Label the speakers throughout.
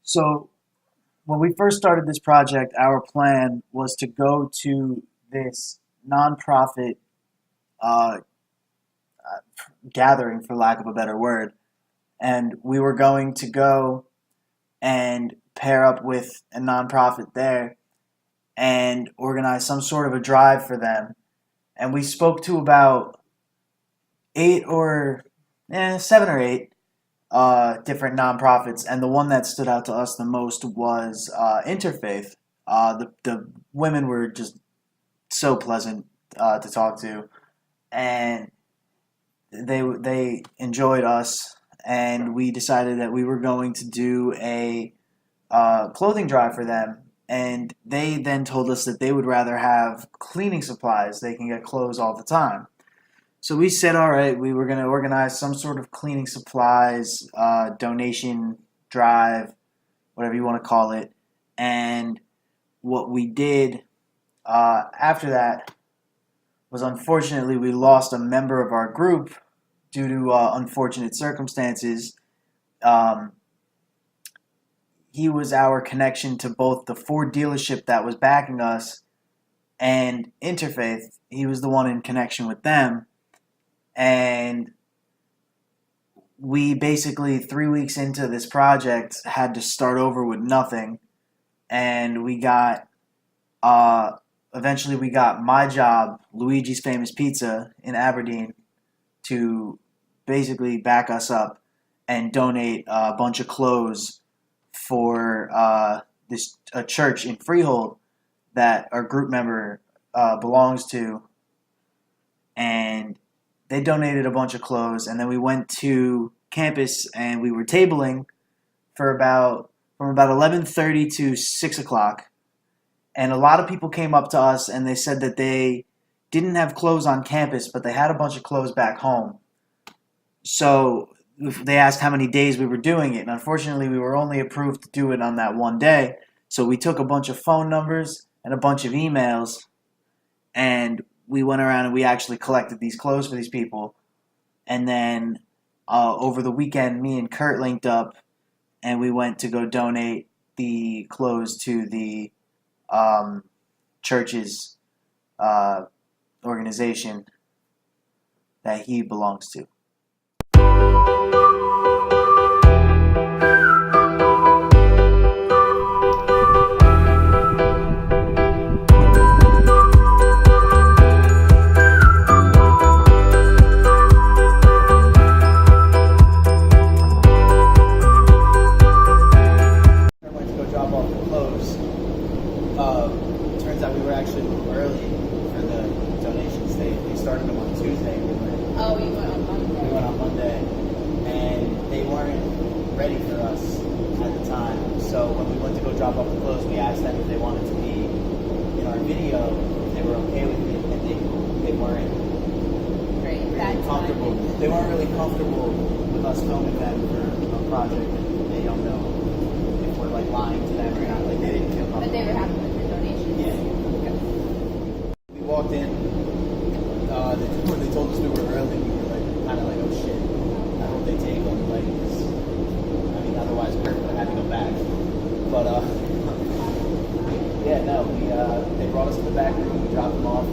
Speaker 1: So when we first started this project, our plan was to go to this nonprofit uh, gathering, for lack of a better word, and we were going to go and pair up with a nonprofit there and organize some sort of a drive for them. And we spoke to about eight or seven or eight different nonprofits, and the one that stood out to us the most was Interfaith. The women were just so pleasant to talk to, and they enjoyed us, and we decided that we were going to do a clothing drive for them. And they then told us that they would rather have cleaning supplies. They can get clothes all the time. So we said, all right, we were going to organize some sort of cleaning supplies donation drive, whatever you want to call it. And what we did after that was, unfortunately, we lost a member of our group due to unfortunate circumstances. Um, he was our connection to both the Ford dealership that was backing us and Interfaith. He was the one in connection with them. And we basically, 3 weeks into this project, had to start over with nothing. And we got, eventually we got my job, Luigi's Famous Pizza in Aberdeen, to basically back us up and donate a bunch of clothes for this a church in Freehold that our group member belongs to. And they donated a bunch of clothes, and then we went to campus and we were tabling for from about 11:30 to 6 o'clock. And a lot of people came up to us and they said that they didn't have clothes on campus, but they had a bunch of clothes back home. So they asked how many days we were doing it, and unfortunately we were only approved to do it on that one day. So we took a bunch of phone numbers and a bunch of emails, and we went around and we actually collected these clothes for these people. And then over the weekend, me and Kurt linked up and we went to go donate the clothes to the church's uh, organization that he belongs to. Turns out we were actually a little early for the donations. They started them on Tuesday.
Speaker 2: Oh, we went on Monday.
Speaker 1: We went on Monday, and they weren't ready for us at the time. So when we went to go drop off the clothes, we asked them if they wanted to be in our video, if they were okay with it, and they weren't really comfortable. They weren't really comfortable with us filming them for a project that they don't know if we're like lying to them or not. Like they didn't feel comfortable.
Speaker 2: But they were happy with the donations.
Speaker 1: Yeah.
Speaker 2: Okay.
Speaker 1: We walked in. When they told us we were early, we were like, kind of like, oh shit. I hope they take them. Like, 'cause, I mean, otherwise Kurt would have had to go back. But yeah, no. They brought us to the back room. We dropped them off.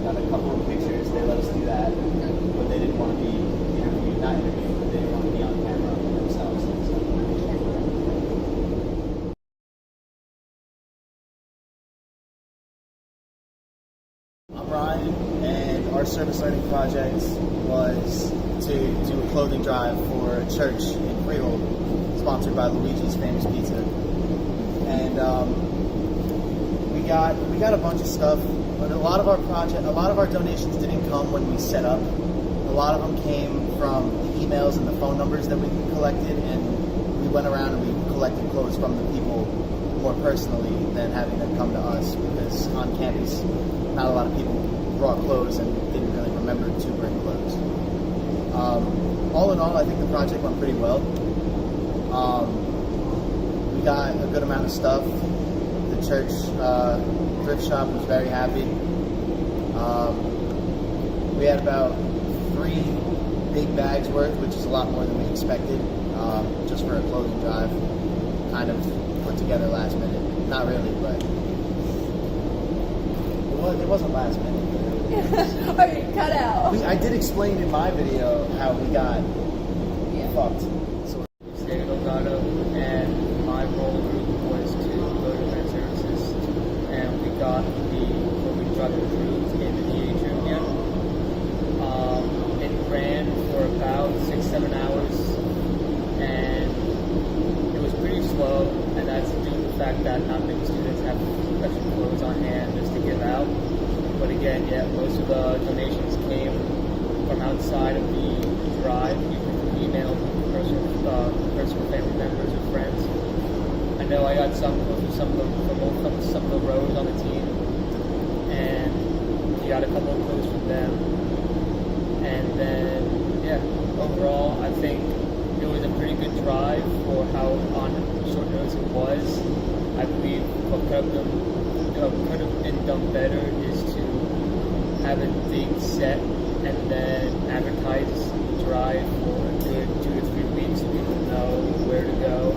Speaker 1: Got a couple of pictures. They let us do that, but they didn't want to be interviewed. Not interviewed, but they didn't want to be on camera themselves. So. I'm Ryan, and our service learning project was to do a clothing drive for a church in Freehold, sponsored by Luigi's Famous Pizza. And we got a bunch of stuff, but a lot of our donations didn't come when we set up. A lot of them came from the emails and the phone numbers that we collected, and we went around and we collected clothes from the people more personally than having them come to us, because on campus not a lot of people brought clothes and didn't really remember to bring clothes. All in all, I think the project went pretty well. We got a good amount of stuff. The church thrift shop was very happy. We had about 3 big bags worth, which is a lot more than we expected, just for a clothing drive. kind of put together last minute. Not really, but it wasn't last minute.
Speaker 2: Alright, cut out.
Speaker 1: I did explain in my video how we got fucked. So
Speaker 3: State of Delgado, and my role group was to go to event services, and we got what we got approved in the atrium here. It ran for about 6-7 hours, and it was pretty slow, and that's due to the fact that not many students have special clothes on hand just to give out. But again, most of the donations came from outside of the drive, either from email, personal family members or friends. I know I got some from some of the rowers on the team, and we got a couple of clothes from them. And then, overall, I think it was a pretty good drive for how on short notice it was. I believe what could have been done better is to have a date set and then advertise the drive for a good 2 to 3 weeks so people know where to go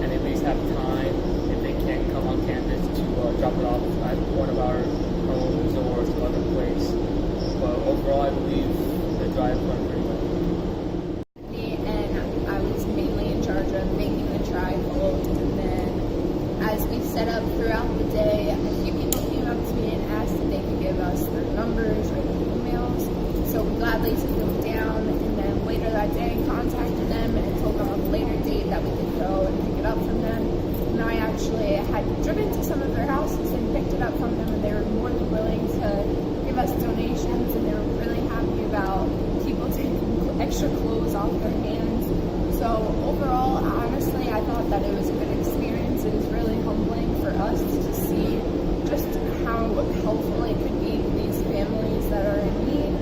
Speaker 3: and at least have time if they can't come on campus to drop it off at one of our homes or some other place. But overall, I believe the drive went pretty well.
Speaker 2: And I was mainly in charge of making the trifold, and then as we set up throughout the day, a few people came up to me and asked if they could give us their numbers or their emails. So we gladly took them down, and then later that day contacted them and told them on a later date that we could go and pick it up from them. And I actually had driven to some of their houses and picked it up from them, and they were more than willing to give us donations, and they were really happy about people taking extra clothes off their hands. So overall, honestly, I thought that it was a good experience. It was really humbling for us to see just how helpful it could be to these families that are in need.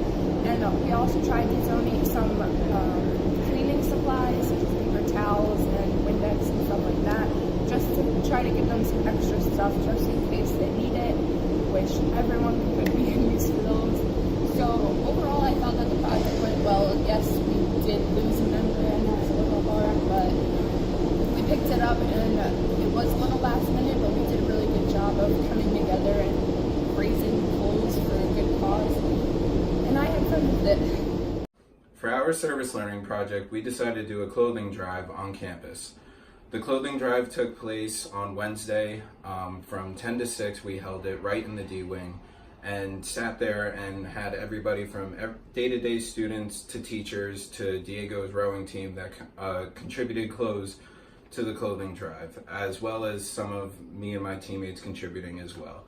Speaker 2: And we also tried to donate some cleaning supplies, such as paper towels and Windex and stuff like that, just to try to give them some extra stuff just in case they need it, which everyone could be in use for those. So overall, I thought that the project went well. Yes, we did lose a member and it was a little hard, but we picked it up, and it was a little last minute, but we did a really good job of coming together and raising clothes for a good cause. And I had fun with it.
Speaker 4: For our service learning project, we decided to do a clothing drive on campus. The clothing drive took place on Wednesday from 10 to 6. We held it right in the D wing and sat there and had everybody from day-to-day students to teachers to Diego's rowing team that contributed clothes to the clothing drive, as well as some of me and my teammates contributing as well.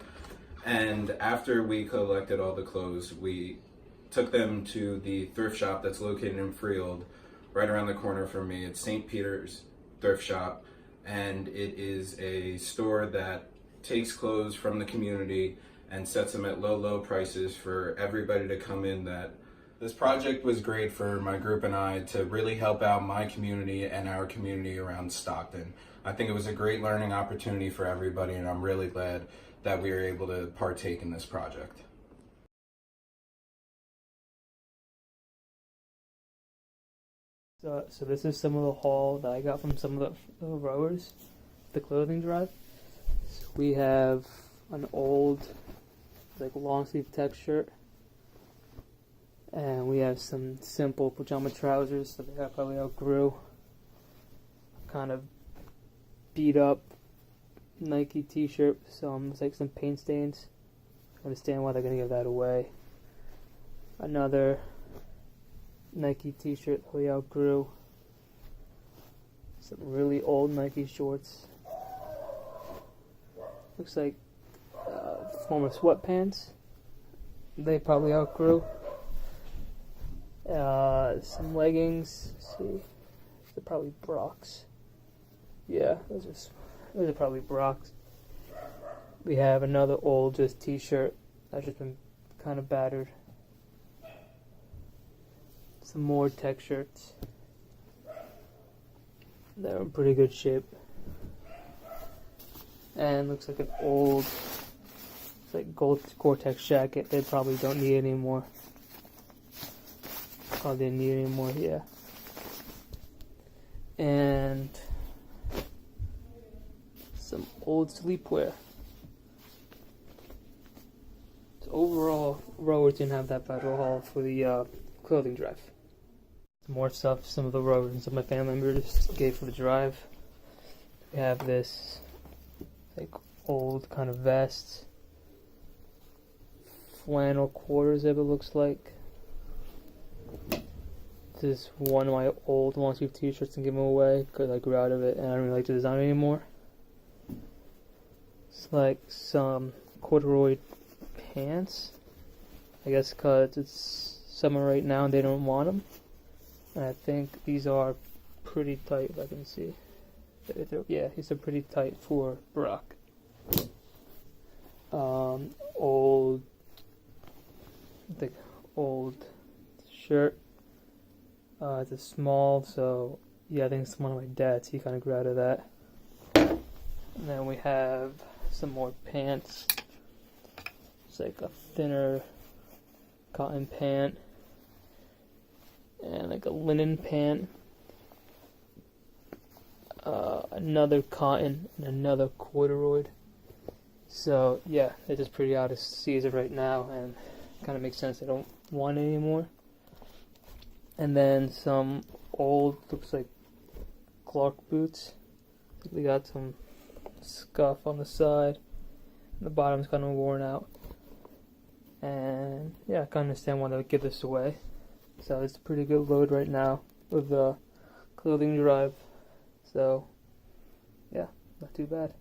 Speaker 4: And after we collected all the clothes, we took them to the thrift shop that's located in Freehold, right around the corner from me. It's St. Peter's Thrift Shop, and it is a store that takes clothes from the community and sets them at low prices for everybody to come in. This project was great for my group and I to really help out my community and our community around Stockton. I think it was a great learning opportunity for everybody, and I'm really glad that we were able to partake in this project.
Speaker 3: So this is some of the haul that I got from some of the rowers, the clothing drive. So we have an old, long sleeve tech shirt, and we have some simple pajama trousers that I probably outgrew. Kind of beat up Nike t-shirt, some some paint stains. I understand why they're gonna give that away. Another Nike t-shirt that we outgrew. Some really old Nike shorts. Looks like former sweatpants. They probably outgrew. Some leggings. Let's see, they're probably Brock's. Yeah, those are probably Brock's. We have another old just t-shirt that's just been kind of battered. Some more tech shirts. They're in pretty good shape. And looks like an old gold Gore-Tex jacket. They probably don't need it anymore. Probably didn't need it anymore, yeah. And old sleepwear. So overall, rowers didn't have that bad of a haul for the clothing drive. More stuff some of the rowers and some of my family members gave for the drive. We have this like old kind of vest, flannel quarters, if it looks like. This is one of my old long sleeve t-shirts and give them away because I grew out of it and I don't really like the design anymore. It's like some corduroy pants, I guess because it's summer right now and they don't want them. And I think these are pretty tight, if I can see. Yeah, these are pretty tight for Brock. Old shirt. It's a small, so yeah, I think it's one of my dad's. He kind of grew out of that. And then we have some more pants. It's like a thinner cotton pant and like a linen pant. Another cotton and another corduroy. So yeah, it's just pretty out of season right now, and kind of makes sense. I don't want it anymore. And then some old, looks like Clark boots. They got some scuff on the side. The bottom's kind of worn out. And yeah, I can understand why they would give this away. So it's a pretty good load right now with the clothing drive. So yeah, not too bad.